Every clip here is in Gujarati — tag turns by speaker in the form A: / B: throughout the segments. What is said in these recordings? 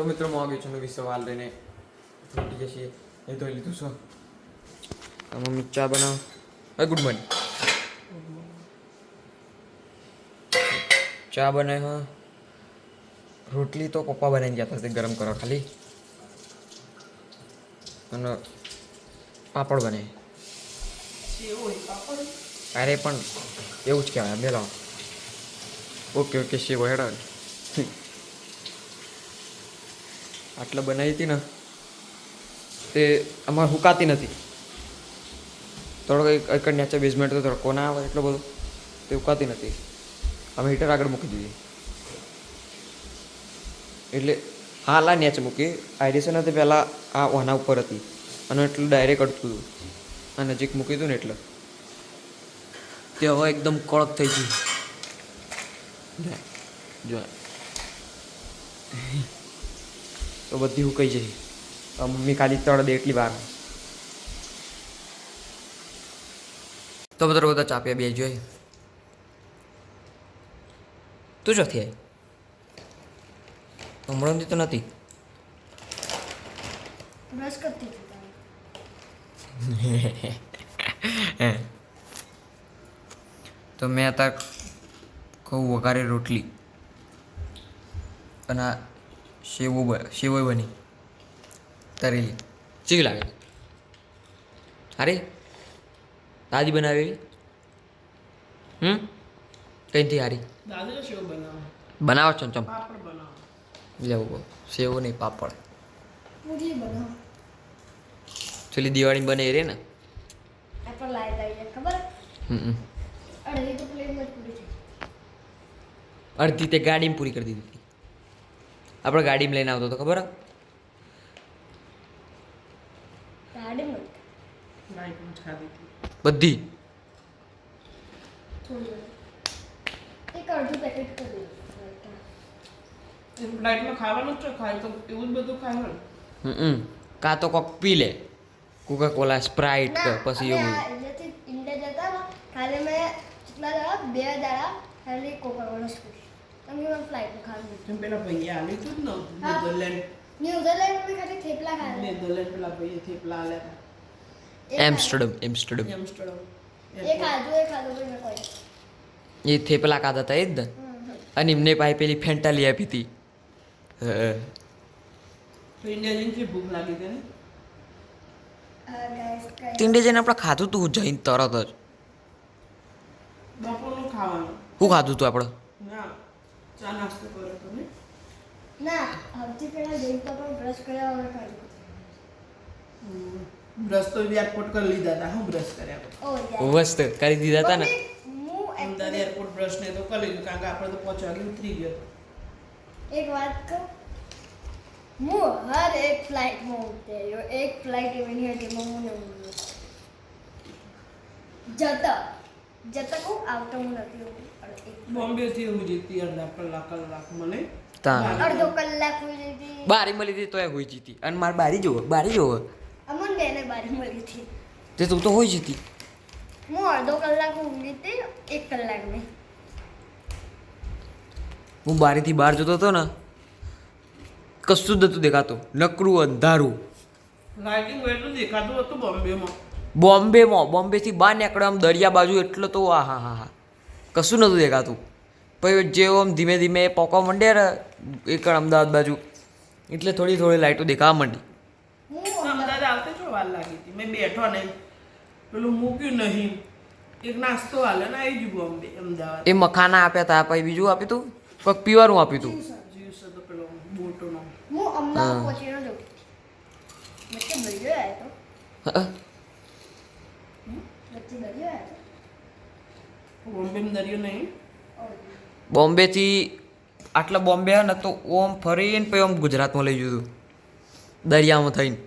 A: તો મિત્રો મોગી છું નવી સવાલ લઈને છૂટી જશે એ તો લીધું છો મમ્મી ચા બનાવ ગુડ મોર્નિંગ ચા બનાવી હા રોટલી તો પપ્પા બનાવીને જતા હતા ગરમ કરો ખાલી અને પાપડ બને અરે પણ એવું જ કહેવાય મેળો ઓકે ઓકે શેવો હેડો આટલા બનાવી હતી ને તે અમારે હુકાતી નથી થોડોક એક નીચે બેઝમેન્ટ તો તડકો ના આવે એટલો બધો તે હુકાતી નથી અમે હીટર આગળ મૂકી દીધી એટલે હાલ આ નીચે મૂકી આઈડિશન હતી પહેલાં આ ઓના ઉપર હતી અને એટલું ડાયરેક્ટ અડતું હતું આ નજીક મૂકી હતું ને એટલે તે હવે એકદમ કડક થઈ ગયું જો તો બધી હુકાઈ જઈ મમ્મી ખાલી તળ દે એટલી વાર તો બધા ચાપ્યા બે જોઈ તું ચોથી આવી હમણાં તો નથી તો મેં અત્યારે કહું વઘારે રોટલી અને આ સેવો બની તરેલી ચીક લાગે અરે દાદી બનાવી કઈથી હારી બનાવો છો ચમ લેવું સેવો નહીં પાપડ ચલી દિવાળી બને રે ને અડધી તે ગાડીમાં પૂરી કરી દીધી હતી આપણે ગાડીમાં લઈને આવતો હતો ખબર બધી કાં તો કોક પી લે કોકા કોલા સ્પ્રાઇટ પછી એવું
B: ખાલી મેં કેટલા દાડા 2 દાડા ખાલી કોકા-કોલા સ્કૂલ તમે મને ફ્લાઇટમાં ખાવાનું
C: તમે પેલા ભૈયા આલી તું જ ને
B: ન્યુઝીલેન્ડ મેં ખાલી થેપલા ખાધા
C: નેધરલેન્ડ પેલા ભૈયા થેપલા આલ્યા
A: એમ્સ્ટરડમ
B: એ ખાધું પણ મેં કોઈ
A: એ થેપલા ખાધા હતા એ જ ને અને એમને પાસે પેલી ફેન્ટા લઈ આપી હતી
C: ઇન્ડિયા જઈને ભૂખ લાગી હતી ને
A: તીંડે જઈને આપણે ખાધું તું જઈને તરત જ
C: બપોરનું ખાવાનું
A: શું ખાધું તું આપણે
C: ના ચા નાસ્તો કર્યો તો ને
B: ના સૌથી પહેલા જઈને તો પણ બ્રશ કર્યા વગર ખાધું
C: બ્રશ તો એરપોર્ટ કરી લીધા હતા હું બ્રશ કર્યા
A: વસ્ત કરી દીધા હતા ને
C: અમદાવાદ એરપોર્ટ બ્રશ ને તો કરી લીધું કારણ કે આપણે તો 5 વાગે ઉતરી ગયો
B: એક વાત કહું હું હર એક ફ્લાઇટમાં ઉતર્યો એક ફ્લાઇટ એવી નહીં હતી હું જતા કહું આવતો હું નથી
C: બોમ્બે થી હું જીતી અડધા કલાક મને
B: અડધો કલાક હોઈ જતી
A: બારી મળી હતી તોય હોઈ જીતી અને મારે બારી જોવો
B: અમન બેને બારી મળી હતી
A: તે તું તો હોઈ જીતી
B: હું અડધો કલાક ઊંઘી હતી 1 કલાક નહીં
A: હું બારીથી બહાર જતો હતો ને કશું જ નતું દેખાતું નકરું અંધારું
C: લાઇટિંગ એટલું દેખાતું હતું
A: બોમ્બેથી બહાર નીકળ્યો આમ દરિયા બાજુ એટલો તો આ હા કશું નહોતું દેખાતું પછી જેવો આમ ધીમે ધીમે પોકવા માંડ્યા ને એક અમદાવાદ બાજુ એટલે થોડી લાઇટો દેખાવા માંડી
C: અમદાવાદ આવતે જો વાર લાગી હતી મેં બેઠો નહીં પેલું મૂક્યું નહીં એક નાસ્તો હાલે ને આવી ગયું બોમ્બે અમદાવાદ
A: એ મખાના આપ્યા હતા પછી બીજું આપ્યું તું કોઈક પીવાનું આપ્યું તું
C: જ્યુસ હતો પેલો બોટોનો
B: હું અમદાવાદ પહોંચીને જઉં વચ્ચે દરિયો આવ્યો વચ્ચે દરિયો આવ્યો
C: બોમ્બે દરિયો નહીં
A: બોમ્બેથી આટલા બોમ્બે ને તો ઓમ ફરીને પછી આમ ગુજરાતમાં લઈ જતું દરિયામાં થઈને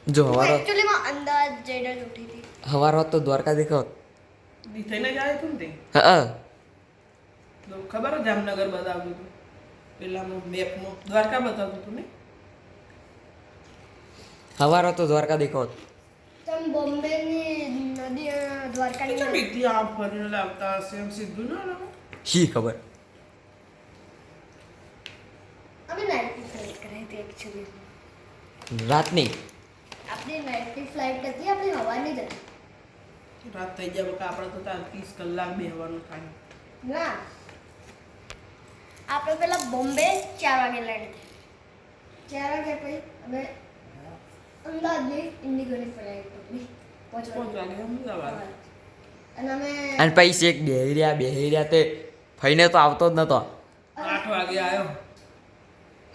A: જો હવારો
B: એક્ચ્યુઅલી માં અમદાવાદ જઈને જ ઉઠી હતી
A: હવાર હોત તો દ્વારકા દેખાવ
C: થઈને જાય તું ને
A: હા
C: તો ખબર જ જામનગર બતાવ્યું હતું પેલામાં મેપમાં દ્વારકા બતાવ્યું હતું ને
A: હવાર હોત તો દ્વારકા દેખાવ
B: તમ બોમ્બે ની નદી દ્વારકા ની
C: બીકથી આ ફરીને લાવતા હશે એમ સીધું ના લાવો
A: શી ખબર રાતની
B: આપણી નાઇટની ફ્લાઇટ હતી, આપણી હવાની જ હતી.
C: રાત થઈ જાય બકા, આપણે તો ત્યાં 30 કલાક બેહવાનું થાય.
B: ના, આપણે પેલા બોમ્બે 4 વાગે લેન્ડ 4 વાગે પછી અમે અમદાવાદની ઇન્ડિગોની ફ્લાઇટ પકડી 5
C: 5 વાગે અમદાવાદ.
B: અને અમે
A: અને પછી એક બેહી રહ્યા તે ફઈને તો આવતો જ નતો
C: 8 વાગે આવ્યો.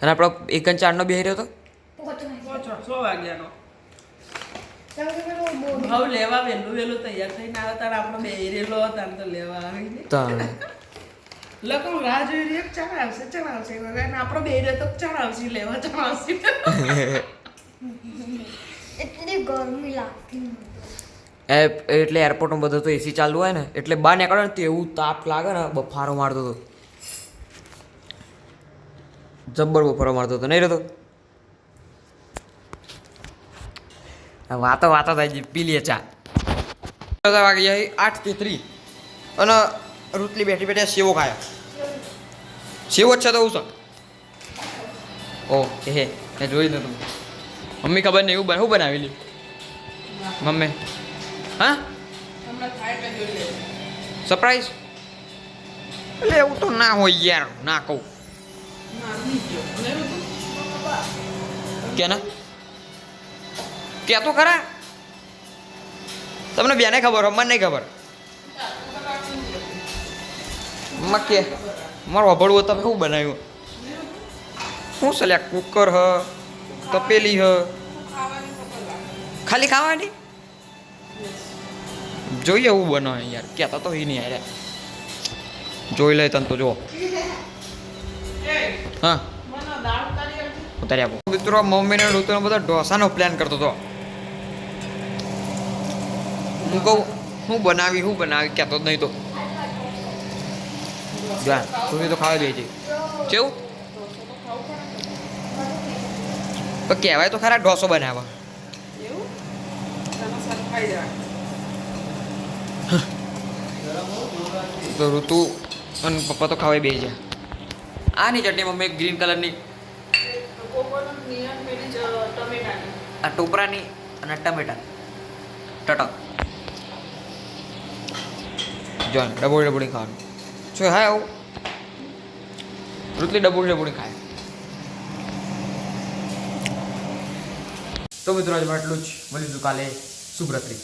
A: અને આપણો 1 અને 4 નો બેહી રહ્યો તો
B: 5 વાગે.
C: 6 વાગ્યાનો.
B: કેમ કે પેલું બોર્ડ
C: ભાવ લેવા વહેલું તૈયાર થઈને આવ્યો તાર આપણે બે રેલો હતા ને તો લેવા આવી ને
A: તાણ
C: લોકો રાહ જોઈ રહી ચડાવશે અને આપણો બે રે તો ચડાવશે લેવા ચડાવશે.
B: એટલી ગરમી લાગતી મને.
A: એટલે એરપોર્ટમાં બધું તો એસી ચાલુ હોય ને એટલે બહાર નીકળે ને તો એવું તાપ લાગે ને બફારો મારતો હતો જબ્બર બફારો મારતો હતો નહીં રહેતો વાતો થાય છે પી લે ચા વાગે 8:33 અને રૂતલી બેઠી સેવો ખાયા સેવો જ છે તો હું છે ઓ હે મેં જોઈ નતું મમ્મી ખબર નહીં એવું શું બનાવેલી મમ્મી હા
C: હમણાં થાય એટલે જોઈ લે.
A: સરપ્રાઈઝ એટલે એવું તો ના હોય યાર ના કહું
C: ના નહીં ગયો. લેવું તું?
A: કે ના કે તો ખરા તમને બેને ખબર હોય મને નહીં ખબર માં કે મારું અભળવું તમે શું બનાવ્યું શું સલ્યા કુકર હ તપેલી હ ખાલી ખાવાની જોઈએ એવું બનાવે યાર કહેતા તો નહીં યાર જોઈ લે તને તો જો
C: એ,
A: હા
C: મને દાળ ઉતારી આપજે.
A: ઉતારી આપો મિત્રો મમ્મીને ઋતુનો બધા ઢોસાનો પ્લાન કરતો હતો હું કહું શું બનાવી કહેતો જ નહીં તો જા તું તો ખાવા દે છે કેવું તો કહેવાય તો ખરા ઢોસો બનાવવા
C: એવું? ચાલો સારું ખાઈ જવા.
A: તો ઋતુ અને પપ્પા તો ખાવા બે છે આની ચટણી મમ્મી ગ્રીન કલરની
C: કોકોનટની અને પેલી ટમેટાની.
A: આ ટોપરાની અને ટમેટા ટટક જો ડબોળી ખાવાનું શું હા આવું ઋતલી ડબોળી ખાય તો મિત્રો આજે એટલું જ મળીશું કાલે શુભરાત્રી